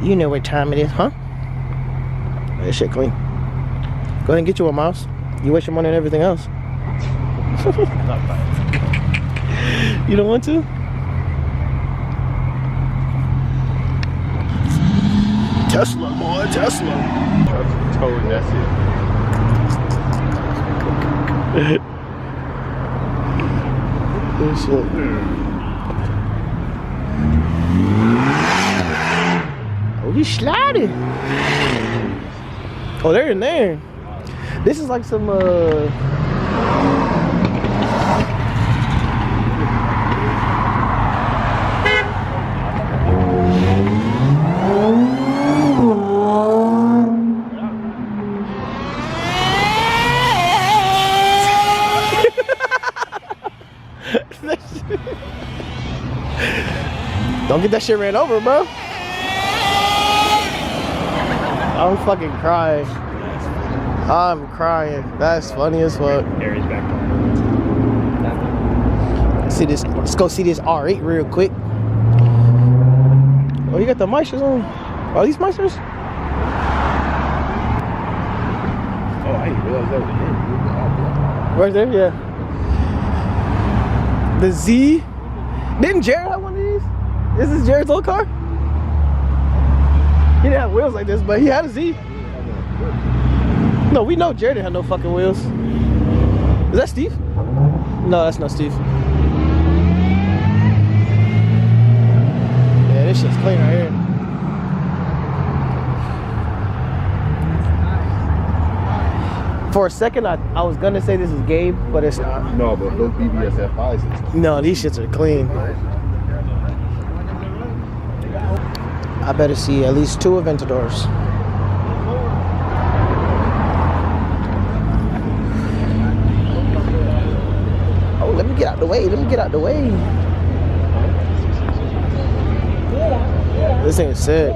You know what time it is, huh? That shit clean. Go ahead and get you one, Miles. You waste your money on everything else. You don't want to? Tesla, boy, Tesla. Towed, that's it. Good shit. Oh, he's sliding. Oh, they're in there. This is like some Don't get that shit ran over, bro. I'm fucking crying. I'm crying. That's funny as fuck. Harry's back home. See this? Let's go see this R8 real quick. Oh, you got the Meisters on? Are these Meisters? Oh, I didn't realize that was him. Right there, yeah. The Z. Didn't Jared have one of these? This is Jared's old car? He didn't have wheels like this, but he had a Z. No, we know Jared didn't have no fucking wheels. Is that Steve? No, that's not Steve. Yeah, this shit's clean right here. For a second, I was gonna say this is Gabe, but it's not. No, but those BBS F5s and stuff. No, these shits are clean. I better see at least 2 Aventadors. Oh, let me get out the way. Let me get out the way. This ain't sick.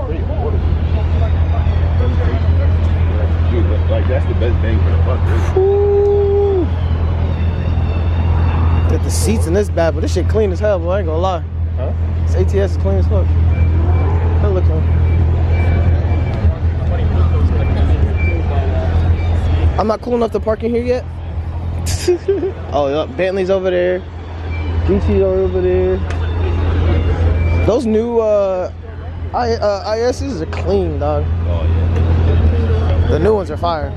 Dude, like that's the best thing for the fuck. Ooh. Get the seats in this bad, but this shit clean as hell, boy. I ain't gonna lie. Huh? This ATS is clean as fuck. That look clean. I'm not cool enough to park in here yet. Oh, yeah, Bentley's over there. GT's over there. Those new ISs are clean, dog. Oh yeah. The new ones are fire.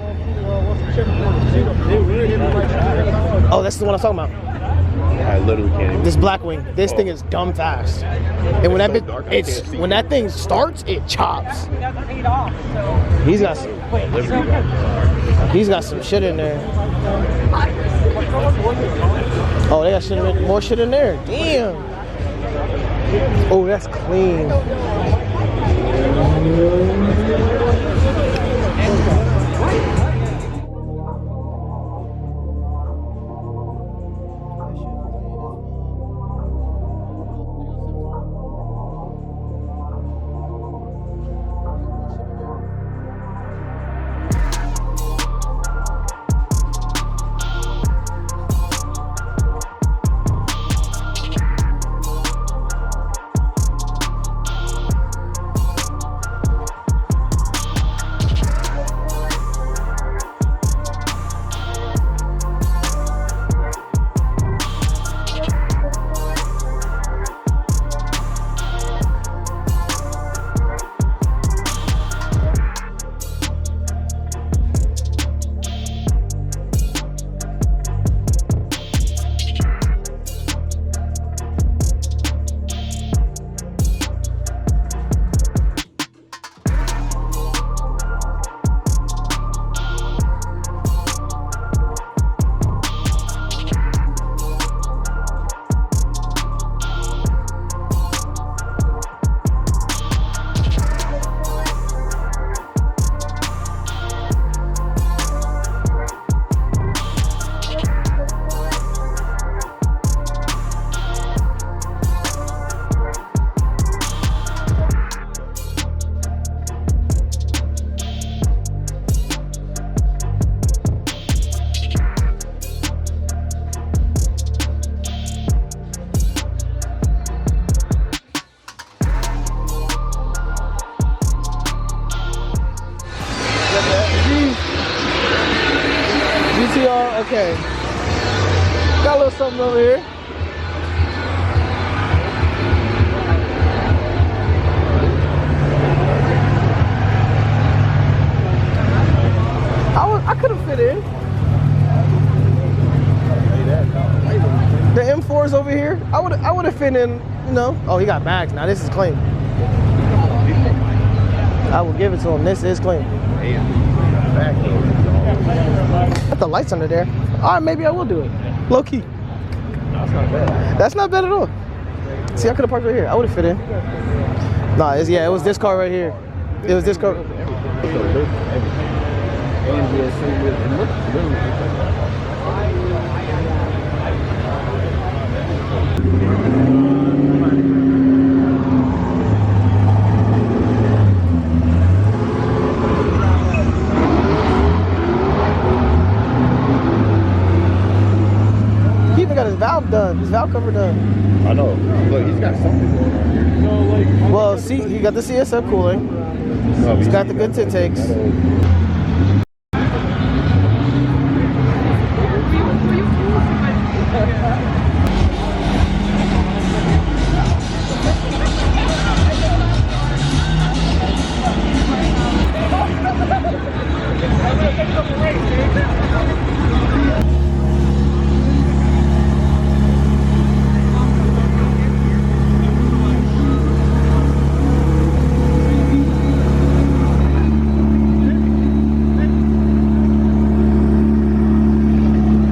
Oh, that's the one I'm talking about. I literally can't even. This Blackwing. This thing is dumb fast. And when when that thing starts, it chops. He's got some shit in there. Oh, they got more shit in there. Damn. Oh, that's clean. okay. Got a little something over here. I could have fit in. The M4's over here. I would have fit in, you know. Oh, he got bags now. This is clean. I will give it to him. This is clean. Got the lights under there. All right, maybe I will do it. Low key. That's not bad. That's not bad at all. See, I could have parked right here. I would have fit in. Nah, it was this car right here. It was this car. He even got his valve done, his valve cover done. I know. Look, he's got something going on here. Well, see, he got the CSF cooling. He's got the good tint takes.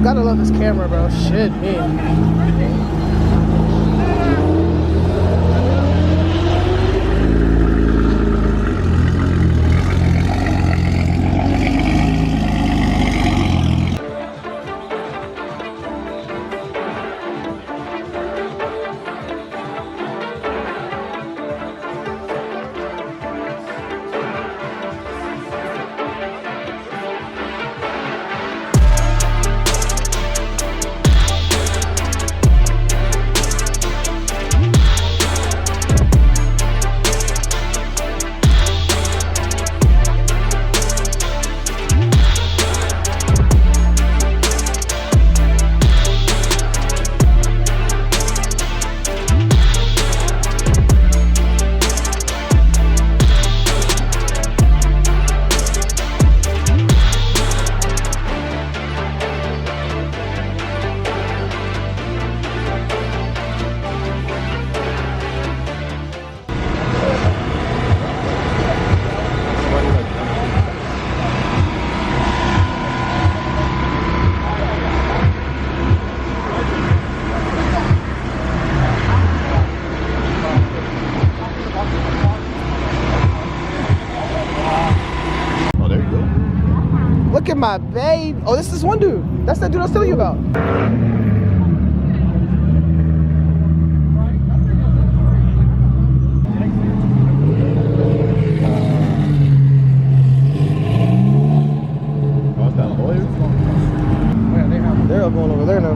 Gotta love this camera, bro. Shit, man. Look at my babe. Oh, this is one dude. That's that dude I was telling you about. Oh, is that a lawyer? They're all going over there now.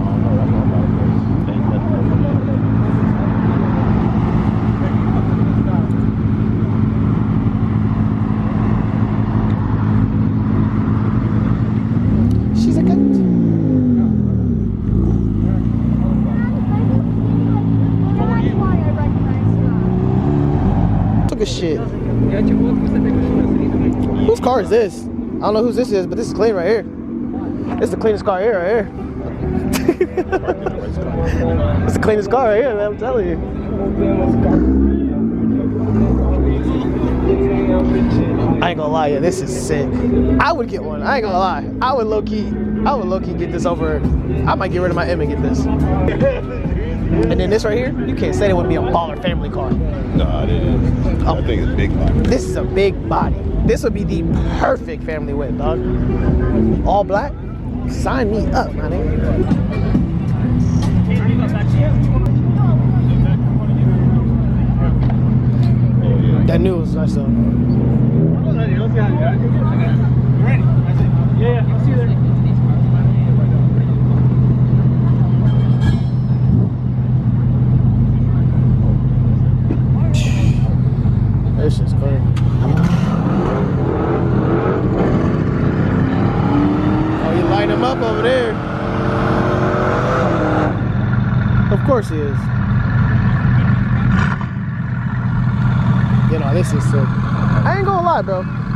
She's a cat. Took a shit. Whose car is this? I don't know whose this is, but this is clean right here. It's the cleanest car here, right here. It's the cleanest car right here, man, I'm telling you. I ain't gonna lie, yeah, this is sick. I would get one. I ain't gonna lie. I would low key get this over. I might get rid of my M and get this. And then this right here, you can't say it would be a baller family car. No, it is. I think it's big body. This is a big body. This would be the perfect family whip, dog. All black? Sign me up, my nigga. That new was nice though. Yeah, I'll see you there. This is clean. Oh, you light him up over there. course he is. You know, this is sick. I ain't gonna lie, bro.